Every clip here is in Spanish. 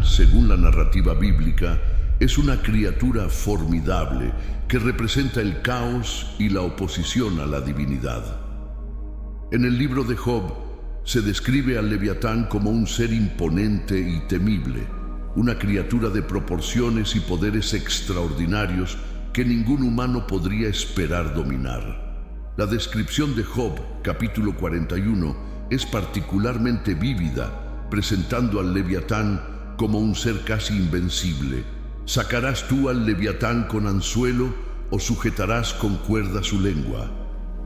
según la narrativa bíblica, es una criatura formidable que representa el caos y la oposición a la divinidad. En el libro de Job se describe al Leviatán como un ser imponente y temible, una criatura de proporciones y poderes extraordinarios que ningún humano podría esperar dominar. La descripción de Job, capítulo 41, es particularmente vívida, presentando al Leviatán como un ser casi invencible. ¿Sacarás tú al Leviatán con anzuelo o sujetarás con cuerda su lengua?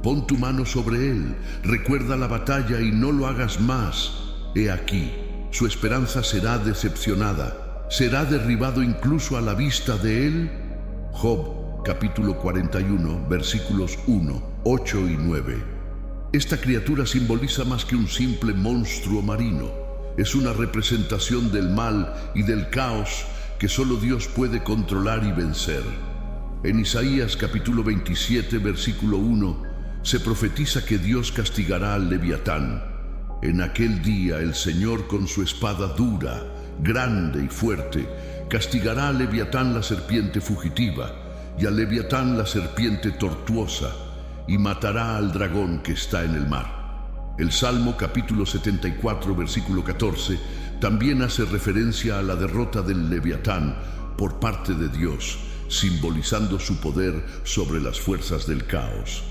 Pon tu mano sobre él, recuerda la batalla y no lo hagas más. He aquí, su esperanza será decepcionada, será derribado incluso a la vista de él. Job, capítulo 41, versículos 1, 8 y 9. Esta criatura simboliza más que un simple monstruo marino. Es una representación del mal y del caos que solo Dios puede controlar y vencer. En Isaías capítulo 27, versículo 1, se profetiza que Dios castigará al Leviatán. En aquel día el Señor con su espada dura, grande y fuerte, castigará al Leviatán la serpiente fugitiva y al Leviatán la serpiente tortuosa, y matará al dragón que está en el mar. El Salmo capítulo 74, versículo 14, también hace referencia a la derrota del Leviatán por parte de Dios, simbolizando su poder sobre las fuerzas del caos.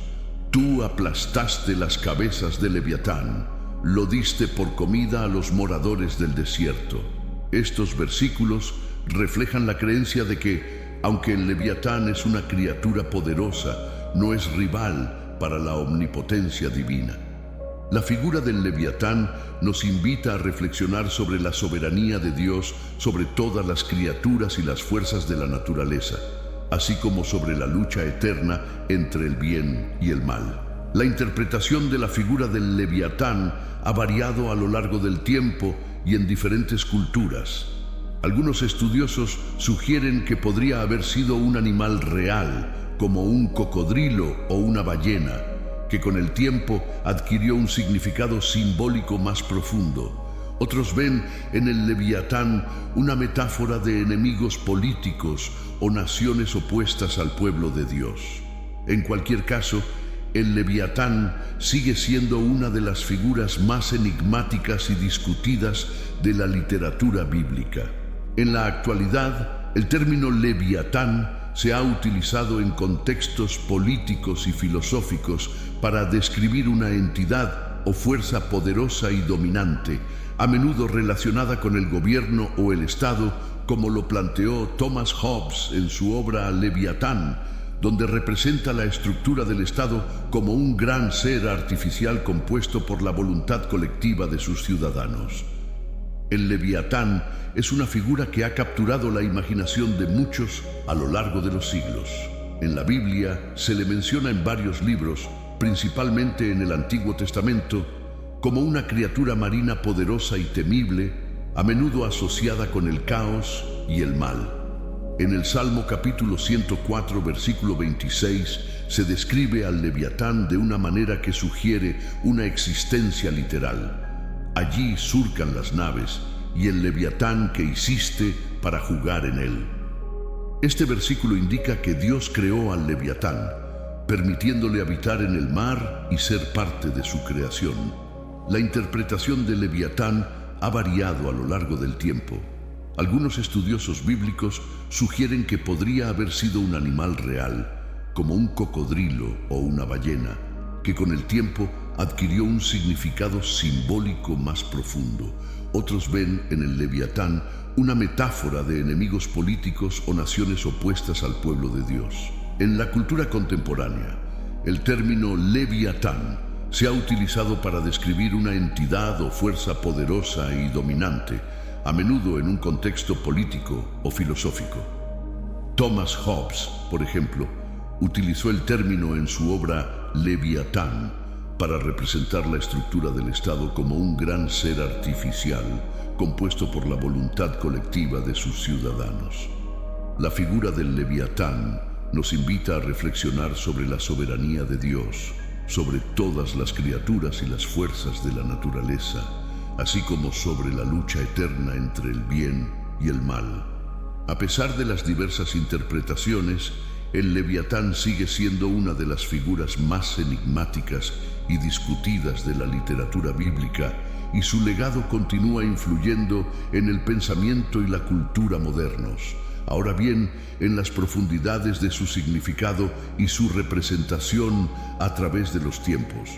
Tú aplastaste las cabezas del Leviatán, lo diste por comida a los moradores del desierto. Estos versículos reflejan la creencia de que, aunque el Leviatán es una criatura poderosa, no es rival para la omnipotencia divina. La figura del Leviatán nos invita a reflexionar sobre la soberanía de Dios sobre todas las criaturas y las fuerzas de la naturaleza, así como sobre la lucha eterna entre el bien y el mal. La interpretación de la figura del Leviatán ha variado a lo largo del tiempo y en diferentes culturas. Algunos estudiosos sugieren que podría haber sido un animal real, como un cocodrilo o una ballena, que con el tiempo adquirió un significado simbólico más profundo. Otros ven en el Leviatán una metáfora de enemigos políticos o naciones opuestas al pueblo de Dios. En cualquier caso, el Leviatán sigue siendo una de las figuras más enigmáticas y discutidas de la literatura bíblica. En la actualidad, el término Leviatán se ha utilizado en contextos políticos y filosóficos para describir una entidad o fuerza poderosa y dominante, a menudo relacionada con el gobierno o el Estado, como lo planteó Thomas Hobbes en su obra Leviatán, donde representa la estructura del Estado como un gran ser artificial compuesto por la voluntad colectiva de sus ciudadanos. El Leviatán es una figura que ha capturado la imaginación de muchos a lo largo de los siglos. En la Biblia se le menciona en varios libros, principalmente en el Antiguo Testamento, como una criatura marina poderosa y temible, a menudo asociada con el caos y el mal. En el Salmo capítulo 104, versículo 26, se describe al Leviatán de una manera que sugiere una existencia literal. Allí surcan las naves y el Leviatán que hiciste para jugar en él. Este versículo indica que Dios creó al Leviatán, permitiéndole habitar en el mar y ser parte de su creación. La interpretación del Leviatán ha variado a lo largo del tiempo. Algunos estudiosos bíblicos sugieren que podría haber sido un animal real, como un cocodrilo o una ballena, que con el tiempo adquirió un significado simbólico más profundo. Otros ven en el Leviatán una metáfora de enemigos políticos o naciones opuestas al pueblo de Dios. En la cultura contemporánea, el término Leviatán se ha utilizado para describir una entidad o fuerza poderosa y dominante, a menudo en un contexto político o filosófico. Thomas Hobbes, por ejemplo, utilizó el término en su obra Leviatán para representar la estructura del Estado como un gran ser artificial compuesto por la voluntad colectiva de sus ciudadanos. La figura del Leviatán nos invita a reflexionar sobre la soberanía de Dios, sobre todas las criaturas y las fuerzas de la naturaleza, así como sobre la lucha eterna entre el bien y el mal. A pesar de las diversas interpretaciones, el Leviatán sigue siendo una de las figuras más enigmáticas y discutidas de la literatura bíblica, y su legado continúa influyendo en el pensamiento y la cultura modernos. Ahora bien, en las profundidades de su significado y su representación a través de los tiempos,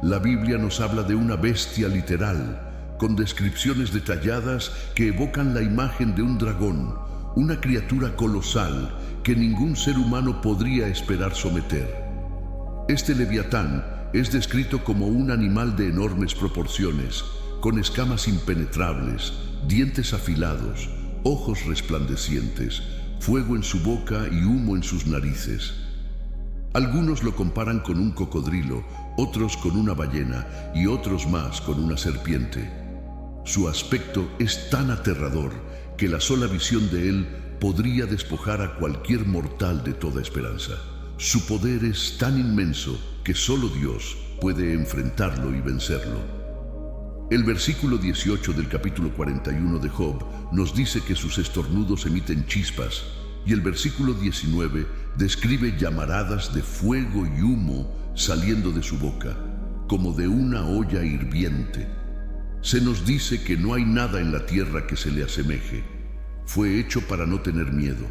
la Biblia nos habla de una bestia literal, con descripciones detalladas que evocan la imagen de un dragón, una criatura colosal que ningún ser humano podría esperar someter. Este Leviatán es descrito como un animal de enormes proporciones, con escamas impenetrables, dientes afilados, ojos resplandecientes, fuego en su boca y humo en sus narices. Algunos lo comparan con un cocodrilo, otros con una ballena y otros más con una serpiente. Su aspecto es tan aterrador que la sola visión de él podría despojar a cualquier mortal de toda esperanza. Su poder es tan inmenso que solo Dios puede enfrentarlo y vencerlo. El versículo 18 del capítulo 41 de Job nos dice que sus estornudos emiten chispas, y el versículo 19 describe llamaradas de fuego y humo saliendo de su boca, como de una olla hirviente. Se nos dice que no hay nada en la tierra que se le asemeje. Fue hecho para no tener miedo.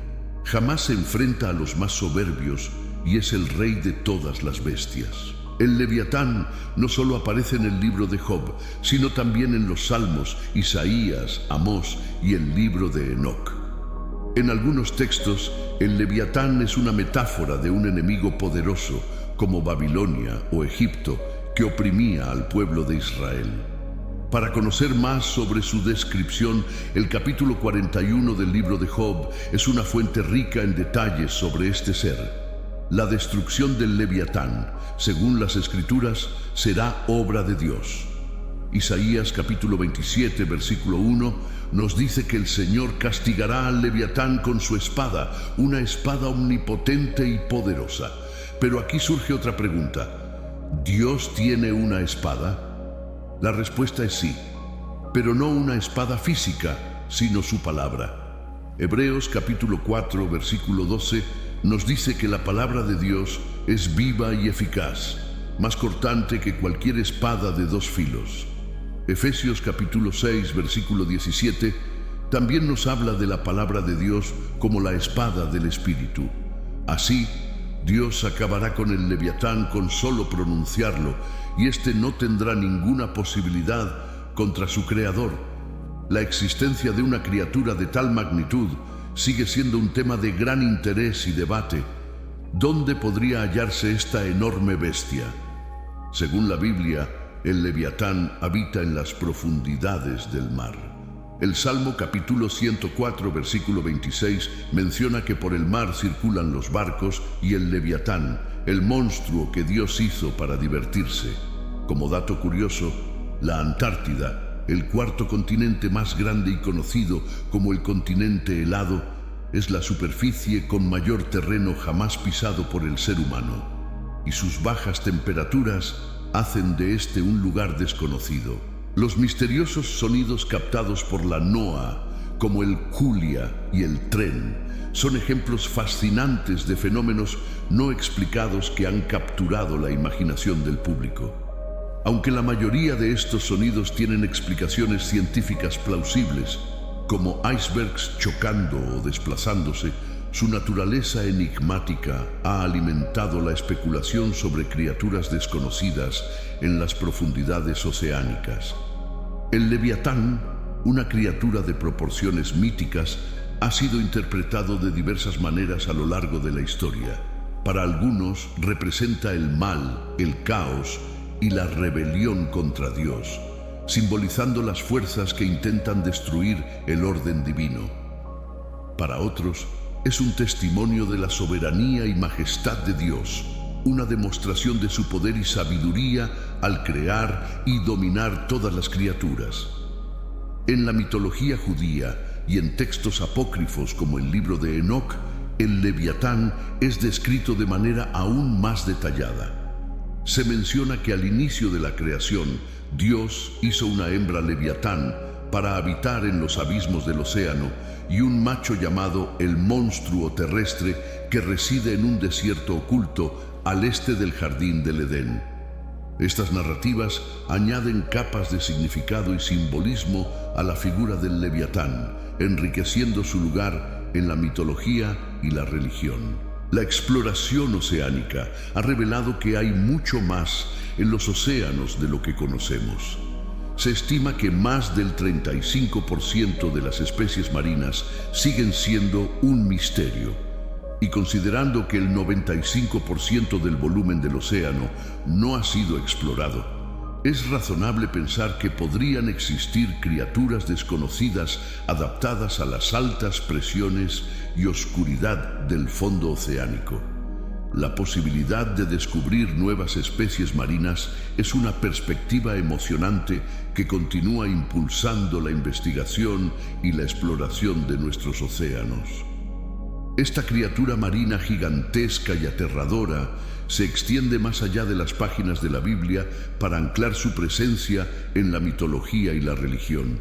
Jamás se enfrenta a los más soberbios y es el rey de todas las bestias. El Leviatán no solo aparece en el libro de Job, sino también en los Salmos, Isaías, Amós y el libro de Enoc. En algunos textos, el Leviatán es una metáfora de un enemigo poderoso, como Babilonia o Egipto, que oprimía al pueblo de Israel. Para conocer más sobre su descripción, el capítulo 41 del libro de Job es una fuente rica en detalles sobre este ser. La destrucción del Leviatán, según las Escrituras, será obra de Dios. Isaías capítulo 27, versículo 1, nos dice que el Señor castigará al Leviatán con su espada, una espada omnipotente y poderosa. Pero aquí surge otra pregunta. ¿Dios tiene una espada? La respuesta es sí, pero no una espada física, sino su palabra. Hebreos capítulo 4, versículo 12, nos dice que la palabra de Dios es viva y eficaz, más cortante que cualquier espada de dos filos. Efesios capítulo 6, versículo 17, también nos habla de la palabra de Dios como la espada del Espíritu. Así, Dios acabará con el Leviatán con solo pronunciarlo, y éste no tendrá ninguna posibilidad contra su creador. La existencia de una criatura de tal magnitud sigue siendo un tema de gran interés y debate. ¿Dónde podría hallarse esta enorme bestia? Según la Biblia, el Leviatán habita en las profundidades del mar. El Salmo capítulo 104, versículo 26, menciona que por el mar circulan los barcos y el Leviatán, el monstruo que Dios hizo para divertirse. Como dato curioso, la Antártida, el cuarto continente más grande y conocido como el continente helado, es la superficie con mayor terreno jamás pisado por el ser humano, y sus bajas temperaturas hacen de este un lugar desconocido. Los misteriosos sonidos captados por la NOAA, como el Julia y el tren, son ejemplos fascinantes de fenómenos no explicados que han capturado la imaginación del público. Aunque la mayoría de estos sonidos tienen explicaciones científicas plausibles, como icebergs chocando o desplazándose, su naturaleza enigmática ha alimentado la especulación sobre criaturas desconocidas en las profundidades oceánicas. El Leviatán, una criatura de proporciones míticas, ha sido interpretado de diversas maneras a lo largo de la historia. Para algunos representa el mal, el caos y la rebelión contra Dios, simbolizando las fuerzas que intentan destruir el orden divino. Para otros, es un testimonio de la soberanía y majestad de Dios, una demostración de su poder y sabiduría al crear y dominar todas las criaturas. En la mitología judía y en textos apócrifos como el libro de Enoc, el Leviatán es descrito de manera aún más detallada. Se menciona que al inicio de la creación, Dios hizo una hembra Leviatán para habitar en los abismos del océano, y un macho llamado el monstruo terrestre que reside en un desierto oculto al este del jardín del Edén. Estas narrativas añaden capas de significado y simbolismo a la figura del Leviatán, enriqueciendo su lugar en la mitología y la religión. La exploración oceánica ha revelado que hay mucho más en los océanos de lo que conocemos. Se estima que más del 35% de las especies marinas siguen siendo un misterio. Y considerando que el 95% del volumen del océano no ha sido explorado, es razonable pensar que podrían existir criaturas desconocidas adaptadas a las altas presiones y oscuridad del fondo oceánico. La posibilidad de descubrir nuevas especies marinas es una perspectiva emocionante que continúa impulsando la investigación y la exploración de nuestros océanos. Esta criatura marina gigantesca y aterradora se extiende más allá de las páginas de la Biblia para anclar su presencia en la mitología y la religión.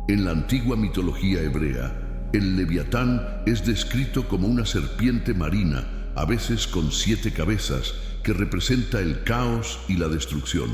En la antigua mitología hebrea, el Leviatán es descrito como una serpiente marina, a veces con 7 cabezas, que representa el caos y la destrucción.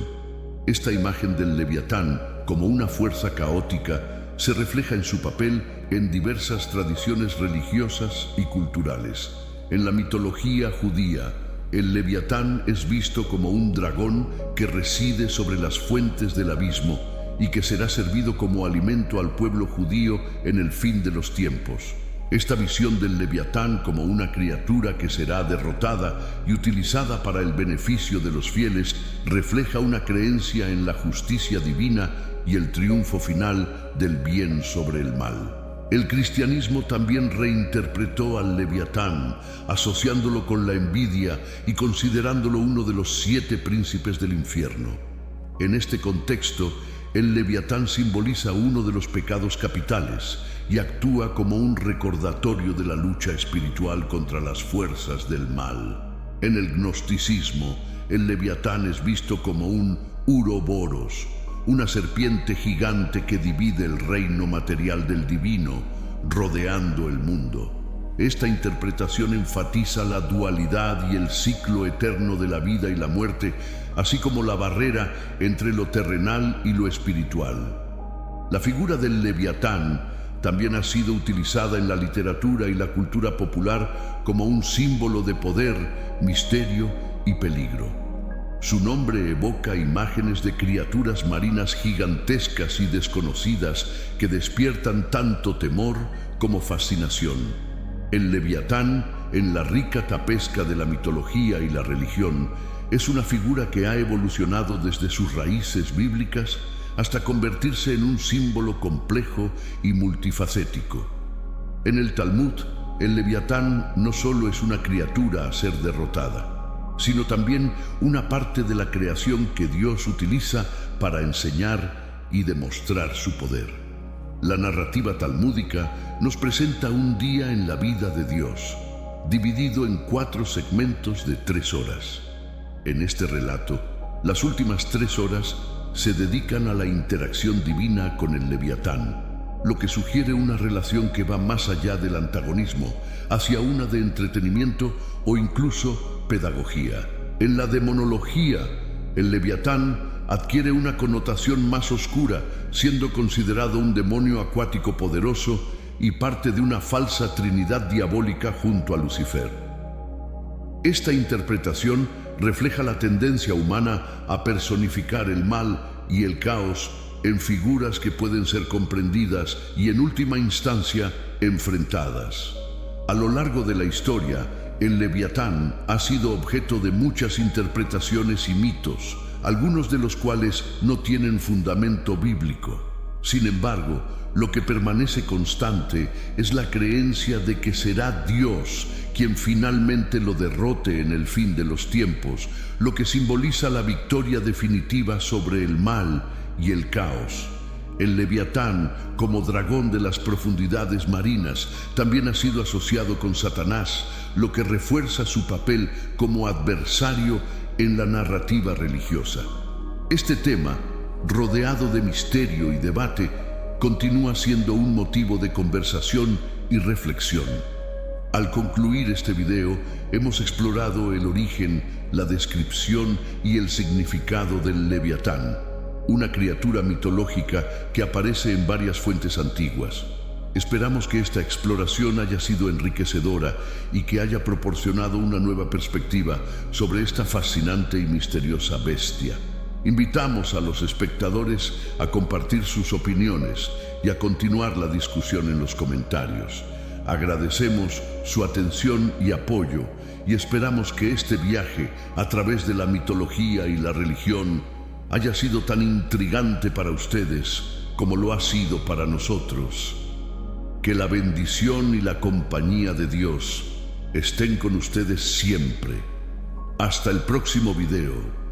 Esta imagen del Leviatán como una fuerza caótica se refleja en su papel en diversas tradiciones religiosas y culturales. En la mitología judía, el Leviatán es visto como un dragón que reside sobre las fuentes del abismo y que será servido como alimento al pueblo judío en el fin de los tiempos. Esta visión del Leviatán como una criatura que será derrotada y utilizada para el beneficio de los fieles refleja una creencia en la justicia divina y el triunfo final del bien sobre el mal. El cristianismo también reinterpretó al Leviatán, asociándolo con la envidia y considerándolo uno de los 7 príncipes del infierno. En este contexto, el Leviatán simboliza uno de los pecados capitales y actúa como un recordatorio de la lucha espiritual contra las fuerzas del mal. En el gnosticismo, el Leviatán es visto como un Uroboros, una serpiente gigante que divide el reino material del divino, rodeando el mundo. Esta interpretación enfatiza la dualidad y el ciclo eterno de la vida y la muerte, así como la barrera entre lo terrenal y lo espiritual. La figura del Leviatán también ha sido utilizada en la literatura y la cultura popular como un símbolo de poder, misterio y peligro. Su nombre evoca imágenes de criaturas marinas gigantescas y desconocidas que despiertan tanto temor como fascinación. El Leviatán, en la rica tapesca de la mitología y la religión, es una figura que ha evolucionado desde sus raíces bíblicas hasta convertirse en un símbolo complejo y multifacético. En el Talmud, el Leviatán no solo es una criatura a ser derrotada, sino también una parte de la creación que Dios utiliza para enseñar y demostrar su poder. La narrativa talmúdica nos presenta un día en la vida de Dios, dividido en 4 segmentos de 3 horas. En este relato, las últimas 3 horas se dedican a la interacción divina con el Leviatán, lo que sugiere una relación que va más allá del antagonismo, hacia una de entretenimiento o incluso pedagogía. En la demonología, el Leviatán adquiere una connotación más oscura, siendo considerado un demonio acuático poderoso y parte de una falsa trinidad diabólica junto a Lucifer. Esta interpretación refleja la tendencia humana a personificar el mal y el caos en figuras que pueden ser comprendidas y en última instancia enfrentadas. A lo largo de la historia, el Leviatán ha sido objeto de muchas interpretaciones y mitos, algunos de los cuales no tienen fundamento bíblico. Sin embargo, lo que permanece constante es la creencia de que será Dios quien finalmente lo derrote en el fin de los tiempos, lo que simboliza la victoria definitiva sobre el mal y el caos. El Leviatán, como dragón de las profundidades marinas, también ha sido asociado con Satanás, lo que refuerza su papel como adversario en la narrativa religiosa. Este tema, rodeado de misterio y debate, continúa siendo un motivo de conversación y reflexión. Al concluir este video, hemos explorado el origen, la descripción y el significado del Leviatán, una criatura mitológica que aparece en varias fuentes antiguas. Esperamos que esta exploración haya sido enriquecedora y que haya proporcionado una nueva perspectiva sobre esta fascinante y misteriosa bestia. Invitamos a los espectadores a compartir sus opiniones y a continuar la discusión en los comentarios. Agradecemos su atención y apoyo y esperamos que este viaje a través de la mitología y la religión haya sido tan intrigante para ustedes como lo ha sido para nosotros. Que la bendición y la compañía de Dios estén con ustedes siempre. Hasta el próximo video.